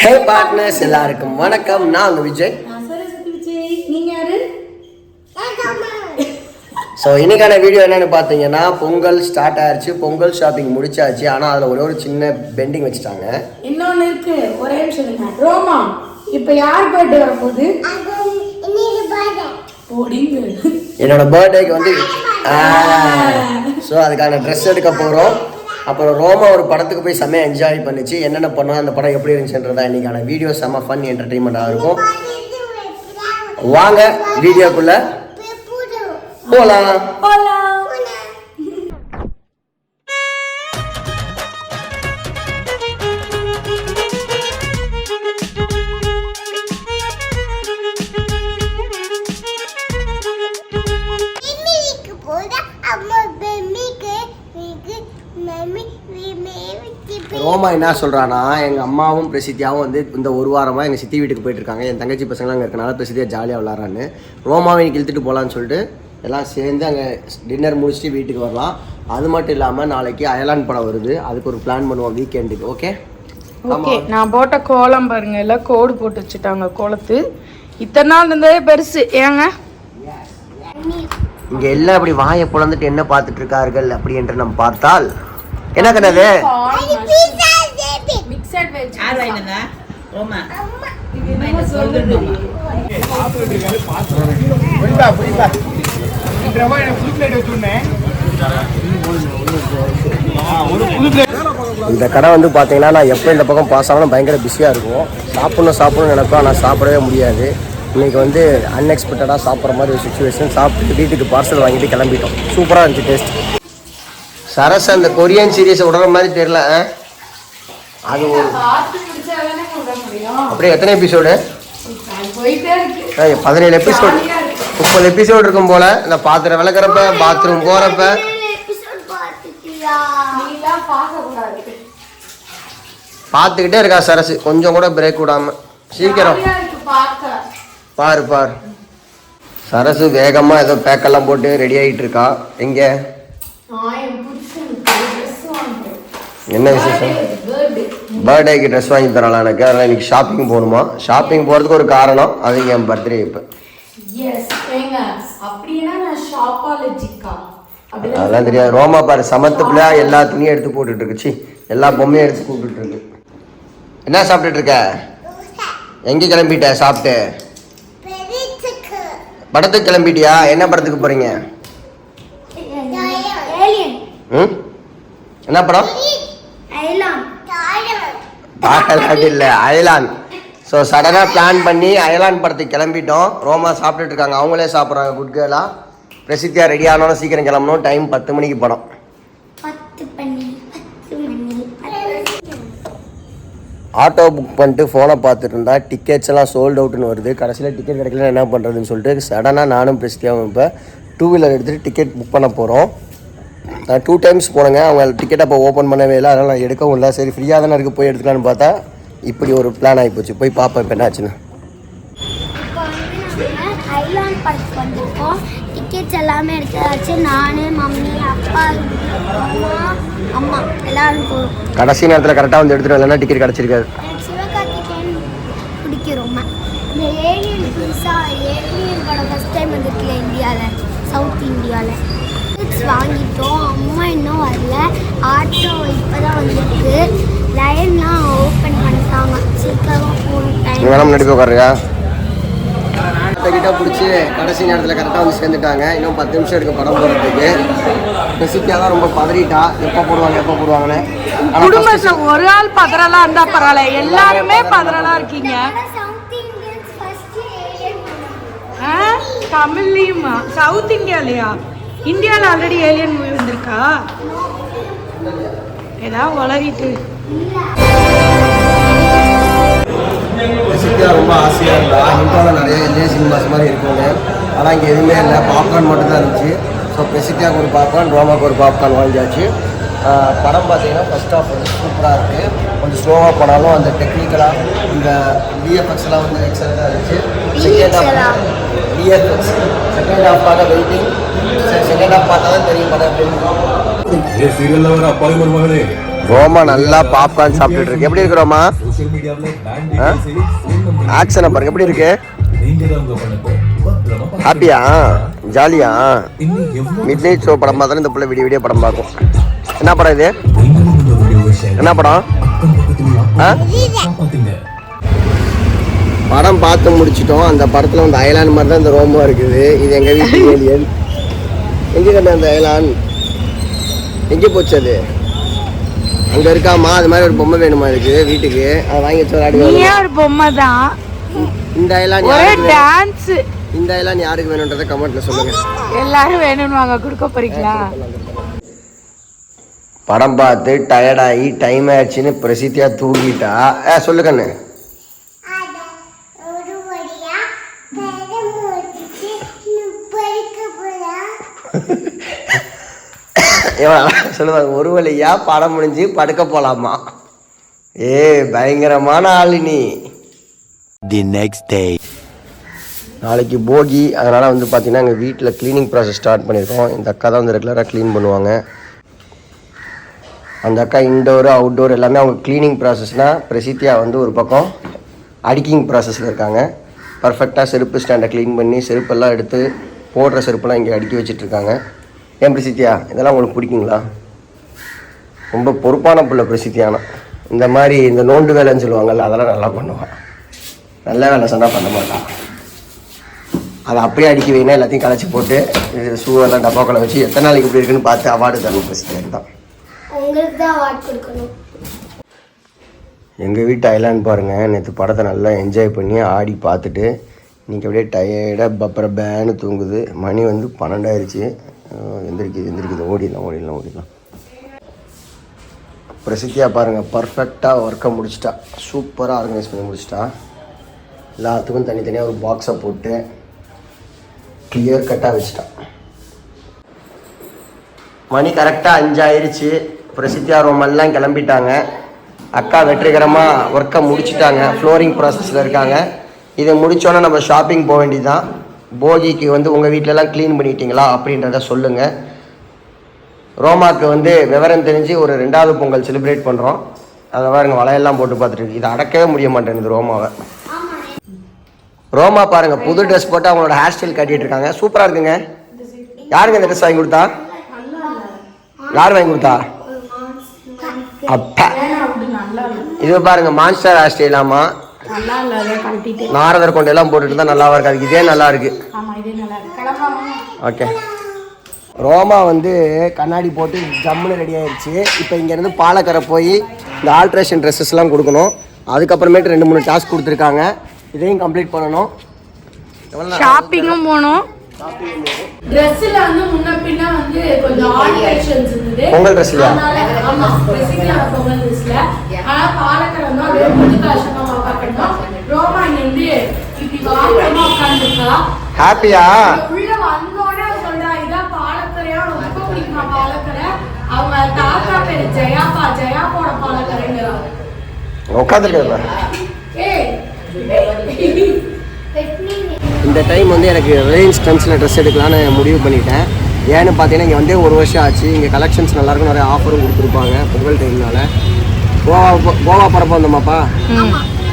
ஹே partners எல்லாருக்கும் வணக்கம். நான் உங்க விஜய். நீங்க யாரு? ஸோ இன்னைக்கான வீடியோ என்னன்னு பார்த்தீங்கன்னா, பொங்கல் ஸ்டார்ட் ஆயிடுச்சு, பொங்கல் ஷாப்பிங் முடிச்சாச்சு. ஆனால் அதில் ஒரு சின்ன பெண்டிங் வச்சுட்டாங்க. இன்னொன்று இருக்கு, ஒரே சொல்லுங்க. ரோமா, இப்போ யார் பர்த்டே வரப்போகுது? என்னோட பர்த்டேக்கு வந்து ஸோ அதுக்கான ட்ரெஸ் எடுக்க போகிறோம். அப்புறம் ரோமா ஒரு படத்துக்கு போய் செம்மையாக என்ஜாய் பண்ணிச்சு. என்னென்ன பண்ணோம், அந்த படம் எப்படி இருந்துச்சுன்றதா இன்னைக்கான வீடியோ செம்ம ஃபன் என்டர்டெயின்மெண்ட்டாக இருக்கும். வாங்க வீடியோக்குள்ள போலாம். ரோமா என்ன சொல்கிறான்னா, எங்கள் அம்மாவும் பிரசித்தியாவும் வந்து இந்த ஒரு வாரமாக எங்கள் சித்தி வீட்டுக்கு போயிட்டுருக்காங்க. என் தங்கச்சி பசங்களாம் அங்கே இருக்கனால பிரசித்தியாக ஜாலியாக விளாட்றான்னு ரோமாவை இன்னைக்கு இழுத்துட்டு போகலான்னு சொல்லிட்டு எல்லாம் சேர்ந்து அங்கே டின்னர் முடிச்சுட்டு வீட்டுக்கு வரலாம். அது மட்டும் இல்லாமல் நாளைக்கு அயலான் படம் வருது, அதுக்கு ஒரு பிளான் பண்ணுவோம் வீக்கெண்டுக்கு. Okay okay. நான் போட்ட கோலம் பாருங்க, எல்லாம் கோடு போட்டு வச்சுட்டாங்க. கோலத்து இத்தனை நாள் இருந்ததே பெருசு. ஏங்க இங்கே எல்லாம் அப்படி வாயை புலந்துட்டு என்ன பார்த்துட்டு இருக்கார்கள் அப்படி என்று நம்ம பார்த்தால் என்ன கண்ணது இந்த கடை வந்து பார்த்தீங்கன்னா, நான் எப்போ இந்த பக்கம் பாஸ் ஆகணும் பயங்கர பிஸியாக இருக்கும். சாப்பிட்ணும்னு நினைப்பேன், ஆனால் சாப்பிடவே முடியாது. இன்றைக்கி வந்து அன்எக்ஸ்பெக்டடாக சாப்பிட்ற மாதிரி ஒரு சுச்சுவேஷன். சாப்பிட்டு வீட்டுக்கு பார்சல் வாங்கிட்டு கிளம்பிட்டோம். சூப்பராக இருந்துச்சு டேஸ்ட். சரஸ் அந்த கொரியன் சீரீஸை விடுற மாதிரி தெரியல. அது ஒரு அப்படியே எத்தனை எபிசோடு? 17 எபிசோடு, 30 எபிசோடு இருக்கும் போல. இந்த பாத்திரம் விளக்குறப்ப, பாத்ரூம் போறப்ப பார்த்துக்கிட்டே இருக்கா சரசு, கொஞ்சம் கூட பிரேக் விடாம. சீக்கிரம் பாரு பாரு. சரசு வேகமா ஏதோ பேக்கெல்லாம் போட்டு ரெடி ஆகிட்டு இருக்கா. எங்க என்ன விசேஷம்? பர்த்டேக்கு ட்ரெஸ் வாங்கி தரலாம் எனக்கு. அதனால் இன்னைக்கு ஷாப்பிங் போகணுமா. ஷாப்பிங் போகிறதுக்கு ஒரு காரணம், அது என் பர்த்டே. இப்போ அதெல்லாம் தெரியாது. ரோமா பாரு சமத்து பிள்ளை, எல்லா துணியும் எடுத்து போட்டுட்டு இருக்குச்சு, எல்லா பொம்மையும் எடுத்து கூப்பிட்டு இருக்கு. என்ன சாப்பிட்டுட்டு இருக்க? எங்கே கிளம்பிட்ட சாப்பிட்டு? படத்துக்கு கிளம்பிட்டியா? என்ன படத்துக்கு போறீங்க? என்ன படம்? தாய்லாந்து இல்லை, அயலான். ஸோ சடனாக பிளான் பண்ணி அயலான் படத்துக்கு கிளம்பிட்டோம். ரோமா சாப்பிட்டுட்டு இருக்காங்க, அவங்களே சாப்பிட்றாங்க. குட் கேர்லா. பிரசித்தியா ரெடி ஆனாலும் சீக்கிரம் கிளம்பணும். டைம் 10 மணிக்கு படம். ஆட்டோ புக் பண்ணிட்டு ஃபோனை பார்த்துட்டு இருந்தா டிக்கெட்ஸ் எல்லாம் சோல்ட் அவுட்னு வருது. கடைசியில் டிக்கெட் கிடைக்கல, என்ன பண்ணுறதுன்னு சொல்லிட்டு சடனாக நானும் பிரசித்தியாவும் இப்போ 2 வீலர் எடுத்துகிட்டு டிக்கெட் புக் பண்ண போகிறோம். நான் 2 டைம்ஸ் போனேங்க, அவங்க டிக்கெட் அப்போ ஓப்பன் பண்ணவே இல்லை, அதனால் நான் எடுக்கவும் இல்லை. சரி ஃப்ரீயாக தானே இருக்குது, போய் எடுத்துக்கலான்னு பார்த்தா இப்படி ஒரு பிளான் ஆகி போச்சு. போய் பார்ப்பேன் இப்போ என்னாச்சுன்னு. இப்போ வந்து நாங்கள் அயலான் படத்துக்கு வந்திருக்கோம். டிக்கெட்ஸ் எல்லாமே எடுத்தாச்சு. நான், மம்மி, அப்பா, அம்மா எல்லாரும் போகிறோம். கடைசி நேரத்தில் கரெக்டாக வந்து எடுத்துகிட்டு இல்லைன்னா டிக்கெட் கிடச்சிருக்காது. சிவகார்த்திகேயன் பிடிக்கிறோம். இந்த ஏலியன் புதுசாக ஏலியன் படம் ஃபஸ்ட் டைம் வந்துருக்குல்ல இந்தியாவில், சவுத் இந்தியாவில். டிக்கெட்ஸ் வாங்கிட்டோம், அம்மா இன்னும் வரல. ஆட்டோ இப்போ தான் வந்துருக்கு. லைன்லாம் ஓப்பன் பண்ணிட்டாங்க, சீக்கிரம் போகணும். டைம் வேணாம் நடிப்பு உட்காரியா கிட்ட பிடிச்சி கடைசி நேரத்தில் கரெக்டாக வந்து சேர்ந்துட்டாங்க. இன்னும் 10 நிமிஷம் இருக்கு படம் போகிறதுக்கு. பிரசித்தியாக தான் ரொம்ப பதறிட்டா, எப்போ போடுவாங்கன்னு. குடும்பத்தில் ஒரு ஆள் பதறலாம் இருந்தா பரவாயில்ல, எல்லாருமே பதறலா இருக்கீங்க. தமிழ்லையுமா? சவுத் இந்தியாலையா? இந்தியாவில் ஆல்ரெடி ஏலியன் மூவி வந்திருக்கா? ஏதாவது வளரிட்டு பிரசித்தியாக ரொம்ப ஆசையாக இருந்தா. இந்தியாவில் நிறைய இந்திய சினிமாஸ் மாதிரி இருக்குங்க, ஆனால் இங்கே எதுவுமே இல்லை. பாப்கார்ன் மட்டும்தான் இருந்துச்சு. ஸோ பிரசித்தியாவுக்கு ஒரு பாப்கார்ன், ரோமாவுக்கு ஒரு பாப்கார்ன் வாங்கியாச்சு. படம் பார்த்தீங்கன்னா ஃபர்ஸ்ட் ஆஃப் வந்து சூப்பராக இருக்குது. கொஞ்சம் ஸ்லோவாக போனாலும் அந்த டெக்னிக்கலாக இந்த விஎஃப்எக்ஸ்லாம் வந்து எக்ஸலண்ட்டாக இருந்துச்சு. செகண்ட் ஹாஃபாக வெயிட்டிங். செகண்ட் ஹாஃப் பார்த்தா தான் தெரியும் படம் எப்படி. ये सीरियल लवर अप्पा की मरमगने ரோமா நல்லா பாப்கார்ன் சாப்பிட்டுட்டு இருக்கு. எப்படி இருக்கு ரோமா? ஆக்ஷனை பாருங்க எப்படி இருக்கு. ஹாப்பியா? ஜாலியா? மிட் நைட் ஷோ படம் பார்த்தா இந்த பிள்ளை வீடியோ படம் பார்க்கும். என்ன படம் இது? என்ன படம்? படம் பார்த்து முடிச்சிட்டோம். அந்த படத்தில் வந்து அயலான் மாதிரி தான் இந்த ரோமா இருக்குது. இது எங்கள் வீட்டு ஏலியன். எங்கே கண்ட அந்த அயலான் எங்கே போச்சு? அது அங்கே இருக்காமா? அது மாதிரி ஒரு பொம்மை வேணுமா இருக்கு வீட்டுக்கு? அதை வாங்கி வச்சு விளையாடுவோம். ஒரு பொம்மை தான். இந்த அயலான் டான்ஸ். இந்த அயலான் யாருக்கு வேணுன்றதை கமெண்ட்ல சொல்லுங்க. எல்லாரும் வேணும்னு வாங்க கொடுக்க போறீங்களா? படம் பார்த்து டயர்டாகி டைம் ஆயிடுச்சுன்னு பிரசித்தியா தூங்கிட்டா. சொல்லு கண்ணு. சொல்லுவாங்க ஒரு வழியா படம் முடிஞ்சு படுக்க போலாமா. பயங்கரமான ஆளு நீ. தி நெக்ஸ்ட் டே நாளைக்கு போகி, அதனால் வந்து பார்த்திங்கன்னா எங்கள் வீட்டில் க்ளீனிங் ப்ராசஸ் ஸ்டார்ட் பண்ணியிருக்கோம். இந்த அக்கா தான் வந்து ரெகுலராக க்ளீன் பண்ணுவாங்க. அந்த அக்கா இன்டோரு அவுட்டோர் எல்லாமே அவங்க க்ளீனிங் ப்ராசஸ்னால், பிரசித்தியா வந்து ஒரு பக்கம் அடிக்கிங் ப்ராசஸில் இருக்காங்க. பர்ஃபெக்டாக செருப்பு ஸ்டாண்டை க்ளீன் பண்ணி செருப்பெல்லாம் எடுத்து போடுற செருப்பெல்லாம் இங்கே அடுக்கி வச்சிட்ருக்காங்க. ஏன் பிரசித்தியா இதெல்லாம் உங்களுக்கு பிடிக்குங்களா? ரொம்ப பொறுப்பான பிள்ளை பிரசித்தியானா. இந்த மாதிரி இந்த நோண்டு வேலைன்னு சொல்லுவாங்கள்ல, அதெல்லாம் நல்லா பண்ணுவான். நல்ல வேலை சொன்னால் பண்ண மாட்டான். அதை அப்படியே அடிக்க வைனா எல்லாத்தையும் களைச்சி போட்டு ஷூவெல்லாம் டப்பாக்களை வச்சு எத்தனை நாளைக்கு இப்படி இருக்குன்னு பார்த்து அவார்டு தரணும். பிரசித்தியாக்கு தான் உங்களுக்கு தான் அவார்டு கொடுக்கணும். எங்கள் வீட்டு ஐலாண்ட் பாருங்கள். நேற்று படத்தை நல்லா என்ஜாய் பண்ணி ஆடி பார்த்துட்டு இன்றைக்கி அப்படியே டயர்டாக அப்புறம் பேனு தூங்குது. மணி வந்து 12 ஆயிடுச்சு. எந்திரிக்குது. ஓடிடலாம். பிரசித்தியா பாருங்கள் பர்ஃபெக்டாக ஒர்க்கை முடிச்சிட்டா. சூப்பராக ஆர்கனைஸ் பண்ணி முடிச்சிட்டா. எல்லாத்துக்கும் தனித்தனியாக ஒரு பாக்ஸை போட்டு கிளியர் கட்டாக வச்சுட்டா. மணி கரெக்டாக 5 ஆயிடுச்சு. பிரசித்தியா ரோமெல்லாம் கிளம்பிட்டாங்க. அக்கா வெற்றிகரமாக ஒர்க்கை முடிச்சிட்டாங்க. ஃப்ளோரிங் ப்ராசஸில் இருக்காங்க. இதை முடித்தோன்னே நம்ம ஷாப்பிங் போக வேண்டியதுதான். போகிக்கு வந்து உங்கள் வீட்டிலலாம் க்ளீன் பண்ணிட்டீங்களா அப்படின்றத சொல்லுங்கள். ரோமாவுக்கு வந்து விவரம் தெரிஞ்சு ஒரு 2வது பொங்கல் செலிப்ரேட் பண்ணுறோம். அதை பாருங்க வலையெல்லாம் போட்டு பார்த்துட்டு இதை அடக்கவே முடிய மாட்டேங்குது ரோமாவை. ரோமா பாருங்கள் புது ட்ரெஸ் போட்டு அவங்களோட ஹேர் ஸ்டைல் கட்டிகிட்டு இருக்காங்க. சூப்பராக இருக்குங்க. யாருங்க இந்த ட்ரெஸ் வாங்கி கொடுத்தா? யார் வாங்கி கொடுத்தா? அப்பா. இது பாருங்க மான்ஸ்டர் ஹேர் ஸ்டைலாமா. நாரதர் கொண்டையெல்லாம் போட்டுட்டு தான் நல்லாவா இருக்காது. இதே நல்லா இருக்கு. ஓகே. ரோமா வந்து கண்ணாடி போட்டு ஜம்முன்னு ரெடி ஆயிடுச்சு. இப்போ இங்கேருந்து பாலக்கரை போய் இந்த ஆல்ட்ரேஷன் ட்ரெஸ்ஸஸ்லாம் கொடுக்கணும். அதுக்கப்புறமேட்டு 2-3 டாஸ்க் கொடுத்துருக்காங்க. இதையும் கம்ப்ளீட் பண்ணணும். ஷாப்பிங்கும் போகணும். ட்ரெஸ்ல வந்து முன்ன பின்ன வந்து கொஞ்சம் ஆல்டரேஷன்ஸ் இருந்தது. பொங்கல் ட்ரெஸ்ல. ஆமா பேசிக்கலா பொங்கல் ட்ரெஸ்ல. ஆனா பாலக்கரை வந்து அப்படியே புது காஷமா பார்க்கணும். ரோமா இங்க இப்படி வாங்கமா உட்கார்ந்துட்டா. ஹாப்பியா? உள்ள வந்தோனே சொல்றா இதா பாலக்கரையா ரொம்ப பிடிக்குமா பாலக்கரை. அவங்க தாத்தா பேரு ஜெயாப்போட பாலக்கரைங்கறாங்க. உட்கார்ந்துருக்கா. இந்த டைம் வந்து எனக்கு ரிலையன்ஸ் ட்ரெண்ட்ஸில் ட்ரெஸ் எடுக்கலான்னு முடிவு பண்ணிட்டேன். ஏன்னு பார்த்தீங்கன்னா இங்கே வந்து 1 வருஷம் ஆச்சு. இங்கே கலெக்ஷன்ஸ் நல்லாயிருக்கும். நிறைய ஆஃபரும் கொடுத்துருப்பாங்க பொங்கல் டைம்னால. கோவா பரப்ப வந்தோமாப்பா.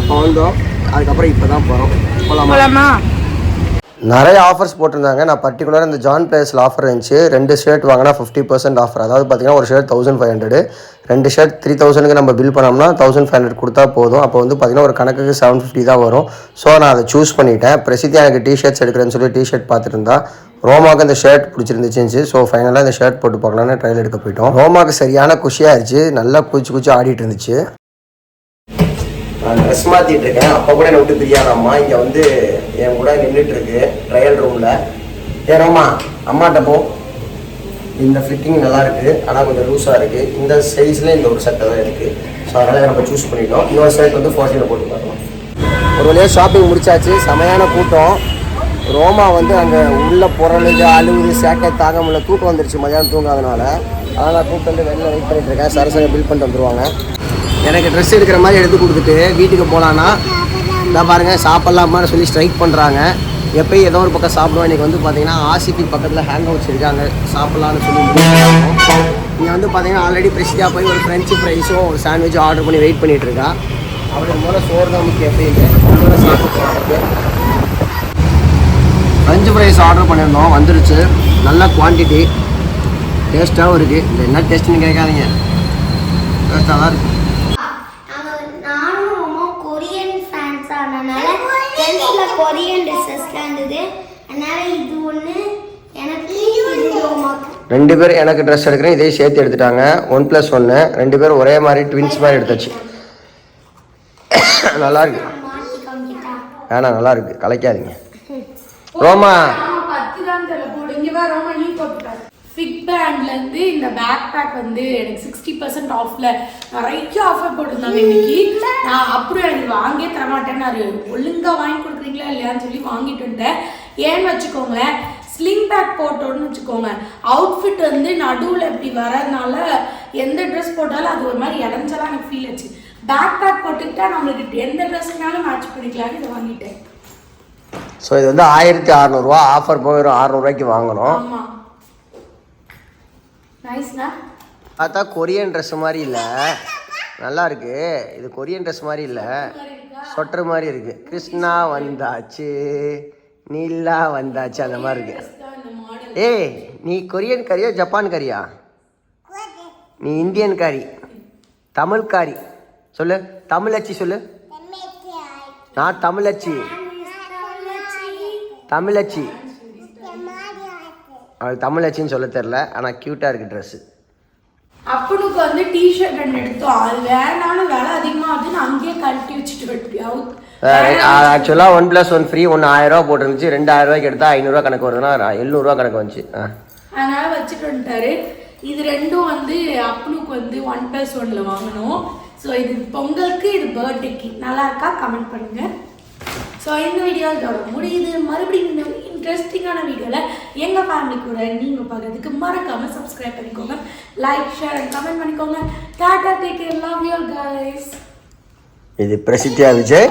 அப்போ வந்தோம். அதுக்கப்புறம் இப்போ தான் போகிறோம். போகலாமா? நிறைய ஆஃபர்ஸ் போட்டிருந்தாங்க. நான் பர்டிகுலராக இந்த ஜான் பிளேஸில் ஆஃபர் இருந்துச்சு. 2 ஷர்ட் வாங்கினா 50% ஆஃபர். அதாவது பார்த்தீங்கன்னா ஒரு ஷர்ட் 1500, 2 ஷர்ட் 3000க்கு நம்ம பில் பண்ணோம்னா 1500 கொடுத்தா போதும். அப்போ வந்து பார்த்தீங்கன்னா ஒரு கணக்குக்கு 750 தான் வரும். ஸோ நான் அதை சூஸ் பண்ணிட்டேன். பிரசித்தியா எனக்கு டிஷர்ட்ஸ் எடுக்கிறேன்னு சொல்லி டிஷர்ட் பார்த்துட்டு இருந்தா. ரோமாவுக்கு இந்த ஷர்ட் பிடிச்சிருந்துச்சு. ஸோ ஃபைனலாக இந்த ஷர்ட் போட்டு பார்க்கலான்னு ட்ரையல் எடுக்க போயிட்டோம். ரோமாவுக்கு சரியான குஷியாகிடுச்சு. நல்லா குச்சி ஆடிட்டு இருந்துச்சு. நான் ட்ரெஸ் மாற்றிட்டு இருக்கேன். அப்போ கூட என்னை விட்டு பிரியாதாம்மா. இங்கே வந்து என் கூட நின்றுட்டு இருக்கு ட்ரையல் ரூமில். ரோமா அம்மாட்ட போ. இந்த ஃபிட்டிங் நல்லா இருக்குது. ஆனால் கொஞ்சம் லூஸாக இருக்குது. இந்த சைஸில் இந்த ஒரு சட்டை தான் இருக்குது. ஸோ அதனால் நம்ம சூஸ் பண்ணிட்டோம். இன்னொரு ஷர்ட் வந்து 40 போட்டு பார்க்கலாம். ஒரு வழியாக ஷாப்பிங் முடிச்சாச்சு. செமையான கூட்டம். ரோமா வந்து அங்கே உள்ள பொருளுக்கு அழுகுது சேட்டை தாங்க முடியல. தூக்கம் வந்துருச்சு மதியானம் தூங்காதனால. அதனால் கூப்பிட்டு வந்து வெளில வெயிட் பண்ணிட்டு இருக்கேன். சரசங்க பில் பண்ணிட்டு வந்துடுவாங்க. எனக்கு ட்ரெஸ் எடுக்கிற மாதிரி எடுத்து கொடுத்துட்டு வீட்டுக்கு போகலான்னா இதான் பாருங்கள் சாப்பிட்லாமான்னு சொல்லி ஸ்ட்ரைக் பண்ணுறாங்க. எப்பயும் ஏதோ ஒரு பக்கம் சாப்பிடுவோம். இன்றைக்கி வந்து பார்த்தீங்கன்னா ஆசிபி பக்கத்தில் ஹேங் அவுட்ஸ் இருக்காங்க, சாப்பிட்லான்னு சொல்லி இங்கே வந்து பார்த்தீங்கன்னா ஆல்ரெடி பிரசித்தியாக போய் ஒரு ஃப்ரெஞ்சு ஃப்ரைஸும் ஒரு சாண்ட்விச்சும் ஆர்டர் பண்ணி வெயிட் பண்ணிகிட்டு இருக்கா. அவளுக்கு முதல்ல சோறு தான் முக்கியம். எப்பயுமே சாப்பிட்டு ஃப்ரெஞ்சு ஃப்ரைஸ் ஆர்டர் பண்ணியிருந்தோம், வந்துருச்சு. நல்ல குவான்டிட்டி, டேஸ்ட்டாகவும் இருக்குது. இது என்ன டேஸ்ட்டுன்னு கேட்காதீங்க, டேஸ்ட்டாக தான் இருக்குது. நானும் ரொம்ப கொரியன் ஃபேன்ஸ் ஆனதுனால ஃப்ரெண்ட்ஸில் கொரியன் ட்ரெஸ்ஸஸ்லாம் இருந்தது. அதனால் இது ஒன்று எனக்கு, இது ரோமாக்கு. 2 பேர் எனக்கு ட்ரெஸ் எடுக்கிறேன், இதையும் சேர்த்து எடுத்துட்டாங்க. 1+1, 2 பேரும் ஒரே மாதிரி ட்வின்ஸ் மாதிரி எடுத்தாச்சு. நல்லா இருக்கு. வேணா நல்லா இருக்கு, கலைக்காதீங்க. ரோமா பத்து தான் தெரியல போடு. இங்கே வா ரோமா, நீ போட்டுட்டாரு. ஃபிக் பேண்ட்லேருந்து இந்த பேக் பேக் வந்து எனக்கு 60% ஆஃப்ல நிறைய ஆஃபர் போட்டிருந்தாங்க இன்னைக்கு. நான் அப்புறம் எனக்கு வாங்கே தரமாட்டேன்னாரு. ஒழுங்காக வாங்கி கொடுக்குறீங்களா இல்லையான்னு சொல்லி வாங்கிட்டு வந்துட்டேன். ஏன்னு வச்சுக்கோங்களேன், ஸ்லிங் பேக் போட்டோன்னு வச்சுக்கோங்க, அவுட்ஃபிட் வந்து நடுவில் இப்படி வரதுனால எந்த ட்ரெஸ் போட்டாலும் அது ஒரு மாதிரி இடைஞ்சலாம் எனக்கு ஃபீல் ஆச்சு. பேக் பேக் போட்டுக்கிட்டா நம்மளுக்கு எந்த ட்ரெஸ்னாலும் மேட்ச் பண்ணிக்கலான்னு இதை வாங்கிட்டேன். ஸோ இது வந்து 1600 ஆஃபர் போய் ஒரு 600 வாங்கணும். ஆமாம், நைஸ்ண்ணா. பார்த்தா கொரியன் ட்ரெஸ் மாதிரி இல்லை, நல்லா இருக்கு. இது கொரியன் ட்ரெஸ் மாதிரி இல்லை, சொட்டர் மாதிரி இருக்கு. கிருஷ்ணா வந்தாச்சு, நீலா வந்தாச்சு, அந்த மாதிரி இருக்கு. ஏய், நீ கொரியன் காரியா ஜப்பான் காரியா? நீ இந்தியன் காரி, தமிழ் காரி. சொல்லு, தமிழச்சி சொல்லு. நான் தமிழச்சி, தமிழச்சி. அவளுக்கு தமிழச்சின்னு சொல்ல தெரில, ஆனால் க்யூட்டாக இருக்குது ட்ரெஸ்ஸு. அப்பனுக்கு வந்து டிஷர்ட் 2 எடுத்தோம். அது வேணாலும் விலை அதிகமாகுதுன்னு அங்கேயே கழட்டி வச்சுட்டு ஆக்சுவலாக 1+1 ஃப்ரீ. 1000 போட்டுருந்துச்சு, 2000 எடுத்தால் 500 கணக்கு வருதுன்னா 700 கணக்கு வந்துச்சு. அதனால வச்சுட்டு வந்துட்டாரு. இது ரெண்டும் வந்து அப்பனுக்கு வந்து 1+1 வாங்கணும். ஸோ இது பொங்கலுக்கு, இது பர்த்டேக்கு. நல்லா இருக்கா கமெண்ட் பண்ணுங்க. ஸோ இந்த வீடியோ இதோட முடியுது. மறுபடியும் இந்த இன்ட்ரெஸ்டிங்கான வீடியோவில் எங்கள் ஃபேமிலி கூட நீங்கள் பார்க்கறதுக்கு மறக்காமல் சப்ஸ்கிரைப் பண்ணிக்கோங்க, லைக், ஷேர் அண்ட் கமெண்ட் பண்ணிக்கோங்க. Tata, take care, love you guys. இது பிரசித்தியா விஜய்.